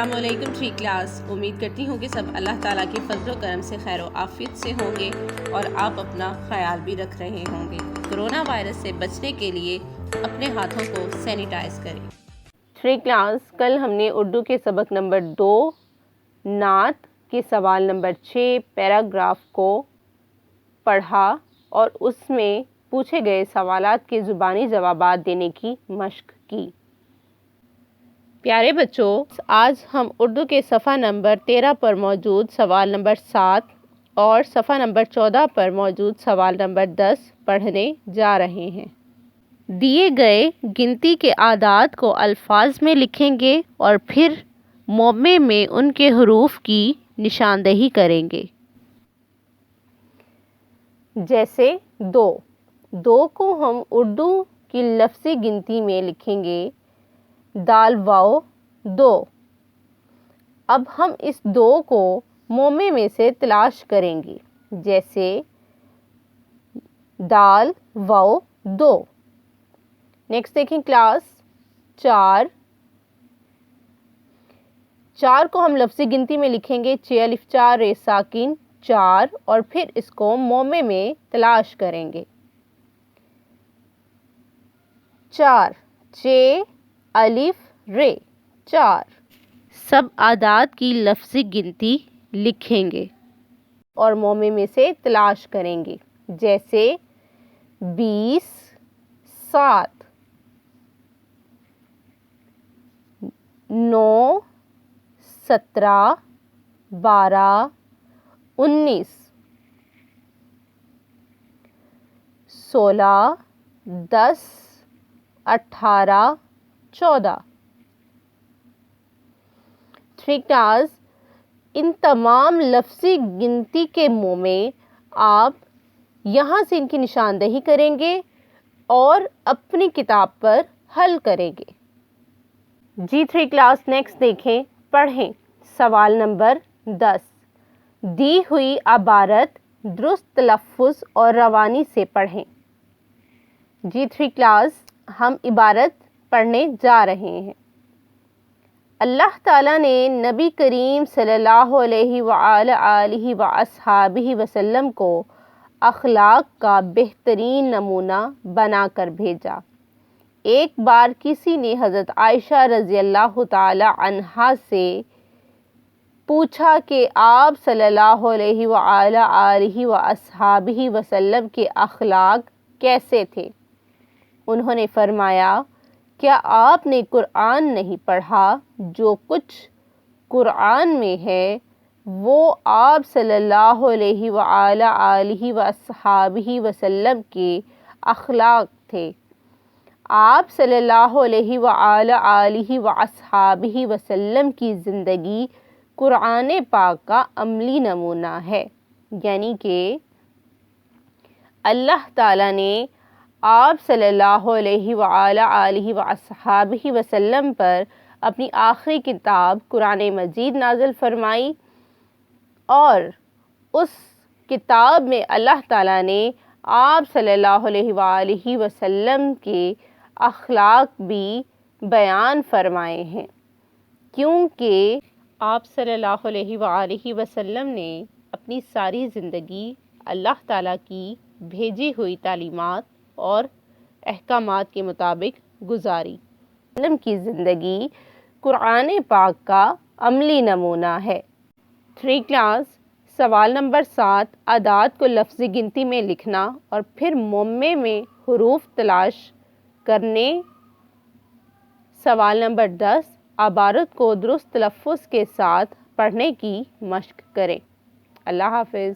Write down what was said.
السلام علیکم three class, امید کرتی ہوں کہ سب اللہ تعالیٰ کے فضل و کرم سے خیر و عافیت سے ہوں گے اور آپ اپنا خیال بھی رکھ رہے ہوں گے۔ کرونا وائرس سے بچنے کے لیے اپنے ہاتھوں کو سینیٹائز کریں۔ تھری کلاس، کل ہم نے اردو کے سبق نمبر 2 نعت کے سوال نمبر 6 پیراگراف کو پڑھا اور اس میں پوچھے گئے سوالات کے زبانی جوابات دینے کی مشق کی۔ پیارے بچوں، آج ہم اردو کے صفحہ نمبر 13 پر موجود سوال نمبر 7 اور صفحہ نمبر 14 پر موجود سوال نمبر 10 پڑھنے جا رہے ہیں۔ دیے گئے گنتی کے اعداد کو الفاظ میں لکھیں گے اور پھر مومع میں ان کے حروف کی نشاندہی کریں گے۔ جیسے 2 کو ہم اردو کی لفظی گنتی میں لکھیں گے دال واو 2۔ اب ہم اس 2 کو مومع میں سے تلاش کریں گے، جیسے دال واو 2۔ نیکسٹ دیکھیں کلاس 4 کو ہم لفظی گنتی میں لکھیں گے 6 الف 4 ر ساکن 4 اور پھر اس کو مومع میں تلاش کریں گے۔ 4 6 الف ر 4۔ سب اعداد کی لفظی گنتی لکھیں گے اور مومع میں سے تلاش کریں گے، جیسے 20 7 9 17 12 19 16 10 18 14۔ تھری کلاس، ان تمام لفظی گنتی کے مومع آپ یہاں سے ان کی نشاندہی کریں گے اور اپنی کتاب پر حل کریں گے۔ جی تھری کلاس، نیکسٹ دیکھیں، پڑھیں سوال نمبر 10۔ دی ہوئی عبارت درست تلفظ اور روانی سے پڑھیں۔ جی تھری کلاس، ہم عبارت پڑھنے جا رہے ہیں۔ اللہ تعالیٰ نے نبی کریم صلی اللہ علیہ وآلہ وصحبہ وسلم کو اخلاق کا بہترین نمونہ بنا کر بھیجا۔ ایک بار کسی نے حضرت عائشہ رضی اللہ تعالی عنہا سے پوچھا کہ آپ صلی اللہ علیہ وآلہ وصحبہ وسلم کے اخلاق کیسے تھے؟ انہوں نے فرمایا، کیا آپ نے قرآن نہیں پڑھا؟ جو کچھ قرآن میں ہے وہ آپ صلی اللہ علیہ وآلہ وصحبہ وسلم کے اخلاق تھے۔ آپ صلی اللہ علیہ وآلہ وصحبہ وسلم کی زندگی قرآن پاک کا عملی نمونہ ہے، یعنی کہ اللہ تعالیٰ نے آپ صلی اللہ علیہ وآلہ وصحبہ وسلم پر اپنی آخری کتاب قرآن مجید نازل فرمائی اور اس کتاب میں اللہ تعالیٰ نے آپ صلی اللہ علیہ وآلہ وسلم کے اخلاق بھی بیان فرمائے ہیں، کیونکہ آپ صلی اللہ علیہ وآلہ وسلم نے اپنی ساری زندگی اللہ تعالیٰ کی بھیجی ہوئی تعلیمات اور احکامات کے مطابق گزاری۔ وسلم کی زندگی قرآن پاک کا عملی نمونہ ہے۔ تھری کلاس، سوال نمبر 7 اعداد کو لفظی گنتی میں لکھنا اور پھر مومع میں حروف تلاش کرنے۔ سوال نمبر 10 عبارت کو درست تلفظ کے ساتھ پڑھنے کی مشق کریں۔ اللہ حافظ۔